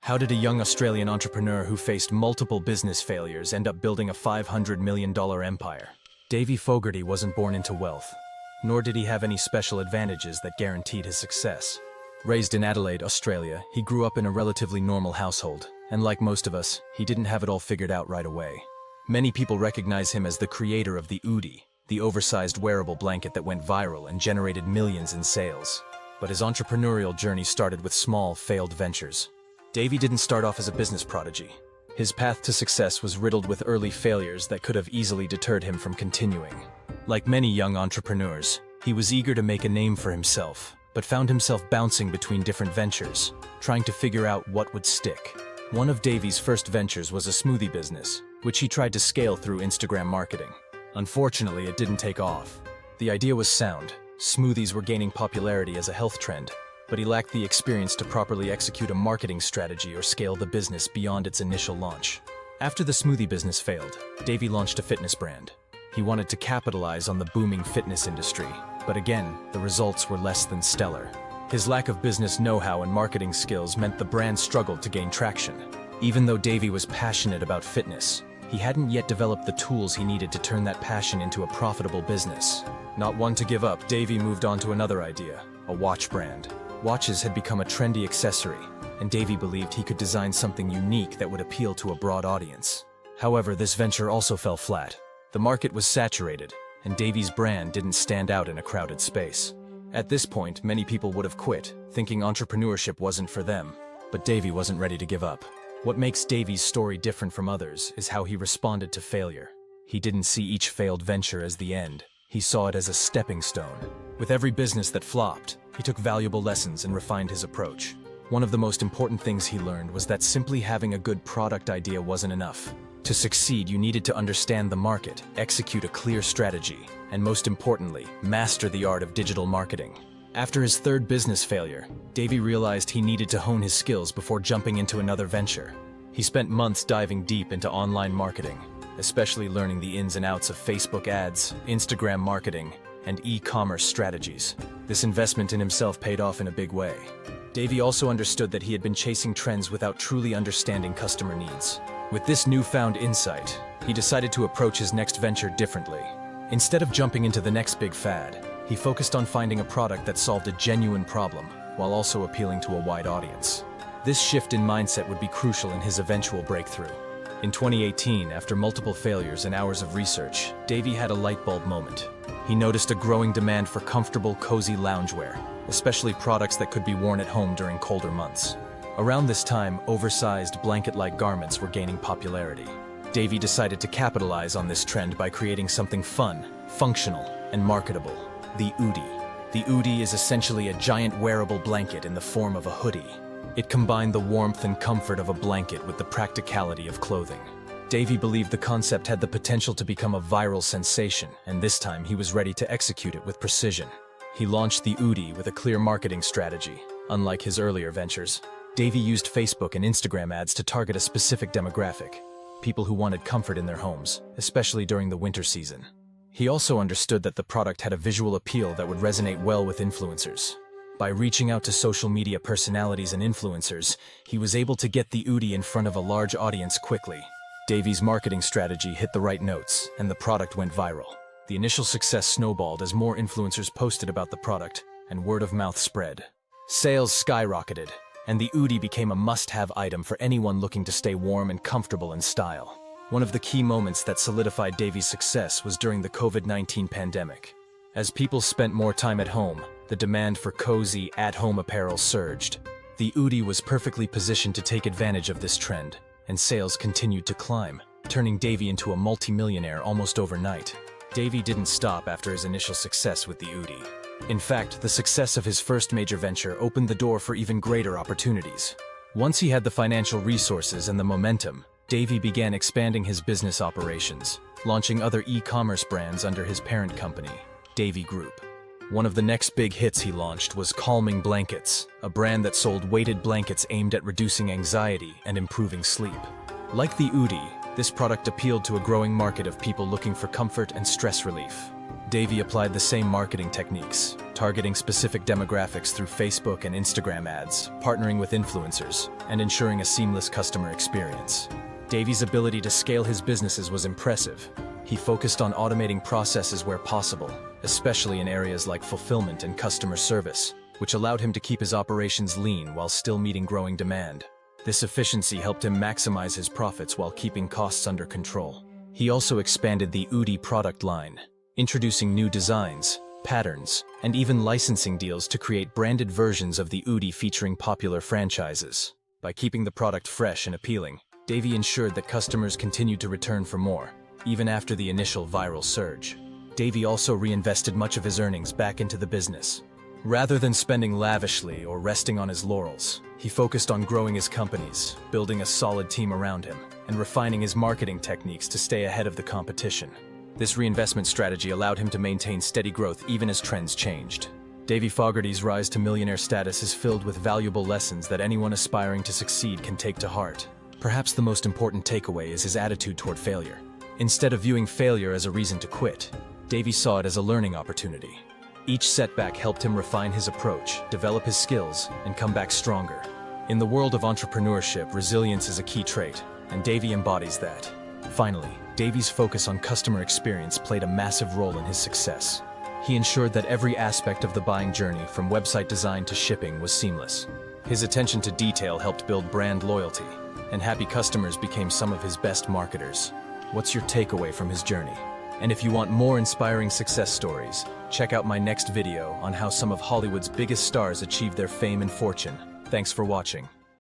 How did a young Australian entrepreneur who faced multiple business failures end up building a $500 million empire? Davie Fogarty wasn't born into wealth, nor did he have any special advantages that guaranteed his success. Raised in Adelaide, Australia, he grew up in a relatively normal household, and like most of us, he didn't have it all figured out right away. Many people recognize him as the creator of the Oodie, the oversized wearable blanket that went viral and generated millions in sales. But his entrepreneurial journey started with small, failed ventures. Davie didn't start off as a business prodigy. His path to success was riddled with early failures that could have easily deterred him from continuing. Like many young entrepreneurs, he was eager to make a name for himself, but found himself bouncing between different ventures, trying to figure out what would stick. One of Davie's first ventures was a smoothie business, which he tried to scale through Instagram marketing. Unfortunately, it didn't take off. The idea was sound. Smoothies were gaining popularity as a health trend, but he lacked the experience to properly execute a marketing strategy or scale the business beyond its initial launch. After the smoothie business failed, Davie launched a fitness brand. He wanted to capitalize on the booming fitness industry, but again, the results were less than stellar. His lack of business know-how and marketing skills meant the brand struggled to gain traction. Even though Davie was passionate about fitness, he hadn't yet developed the tools he needed to turn that passion into a profitable business. Not one to give up, Davie moved on to another idea, a watch brand. Watches had become a trendy accessory, and Davie believed he could design something unique that would appeal to a broad audience. However, this venture also fell flat. The market was saturated, and Davie's brand didn't stand out in a crowded space. At this point, many people would have quit, thinking entrepreneurship wasn't for them. But Davie wasn't ready to give up. What makes Davie's story different from others is how he responded to failure. He didn't see each failed venture as the end. He saw it as a stepping stone. With every business that flopped, he took valuable lessons and refined his approach. One of the most important things he learned was that simply having a good product idea wasn't enough. To succeed, you needed to understand the market, execute a clear strategy, and most importantly, master the art of digital marketing. After his third business failure, Davie realized he needed to hone his skills before jumping into another venture. He spent months diving deep into online marketing, especially learning the ins and outs of Facebook ads, Instagram marketing, and e-commerce strategies. This investment in himself paid off in a big way. Davie also understood that he had been chasing trends without truly understanding customer needs. With this newfound insight, he decided to approach his next venture differently. Instead of jumping into the next big fad, he focused on finding a product that solved a genuine problem, while also appealing to a wide audience. This shift in mindset would be crucial in his eventual breakthrough. In 2018, after multiple failures and hours of research, Davie had a light bulb moment. He noticed a growing demand for comfortable, cozy loungewear, especially products that could be worn at home during colder months. Around this time, oversized, blanket-like garments were gaining popularity. Davie decided to capitalize on this trend by creating something fun, functional, and marketable: the Oodie. The Oodie is essentially a giant wearable blanket in the form of a hoodie. It combined the warmth and comfort of a blanket with the practicality of clothing. Davie believed the concept had the potential to become a viral sensation, and this time he was ready to execute it with precision. He launched the Oodie with a clear marketing strategy. Unlike his earlier ventures, Davie used Facebook and Instagram ads to target a specific demographic: people who wanted comfort in their homes, especially during the winter season. He also understood that the product had a visual appeal that would resonate well with influencers. By reaching out to social media personalities and influencers, he was able to get the Oodie in front of a large audience quickly. Davie's marketing strategy hit the right notes, and the product went viral. The initial success snowballed as more influencers posted about the product, and word of mouth spread. Sales skyrocketed, and the Oodie became a must-have item for anyone looking to stay warm and comfortable in style. One of the key moments that solidified Davie's success was during the COVID-19 pandemic. As people spent more time at home, the demand for cozy, at-home apparel surged. The Oodie was perfectly positioned to take advantage of this trend, and sales continued to climb, turning Davie into a multi-millionaire almost overnight. Davie didn't stop after his initial success with the Oodie. In fact, the success of his first major venture opened the door for even greater opportunities. Once he had the financial resources and the momentum, Davie began expanding his business operations, launching other e-commerce brands under his parent company, Davie Group. One of the next big hits he launched was Calming Blankets, a brand that sold weighted blankets aimed at reducing anxiety and improving sleep. Like the Oodie, this product appealed to a growing market of people looking for comfort and stress relief. Davie applied the same marketing techniques, targeting specific demographics through Facebook and Instagram ads, partnering with influencers, and ensuring a seamless customer experience. Davie's ability to scale his businesses was impressive. He focused on automating processes where possible, especially in areas like fulfillment and customer service, which allowed him to keep his operations lean while still meeting growing demand. This efficiency helped him maximize his profits while keeping costs under control. He also expanded the Udi product line, introducing new designs, patterns, and even licensing deals to create branded versions of the Udi featuring popular franchises. By keeping the product fresh and appealing, Davie ensured that customers continued to return for more, even after the initial viral surge. Davie also reinvested much of his earnings back into the business. Rather than spending lavishly or resting on his laurels, he focused on growing his companies, building a solid team around him, and refining his marketing techniques to stay ahead of the competition. This reinvestment strategy allowed him to maintain steady growth even as trends changed. Davie Fogarty's rise to millionaire status is filled with valuable lessons that anyone aspiring to succeed can take to heart. Perhaps the most important takeaway is his attitude toward failure. Instead of viewing failure as a reason to quit, Davie saw it as a learning opportunity. Each setback helped him refine his approach, develop his skills, and come back stronger. In the world of entrepreneurship, resilience is a key trait, and Davie embodies that. Finally, Davie's focus on customer experience played a massive role in his success. He ensured that every aspect of the buying journey, from website design to shipping, was seamless. His attention to detail helped build brand loyalty, and happy customers became some of his best marketers. What's your takeaway from his journey? And if you want more inspiring success stories, check out my next video on how some of Hollywood's biggest stars achieved their fame and fortune. Thanks for watching.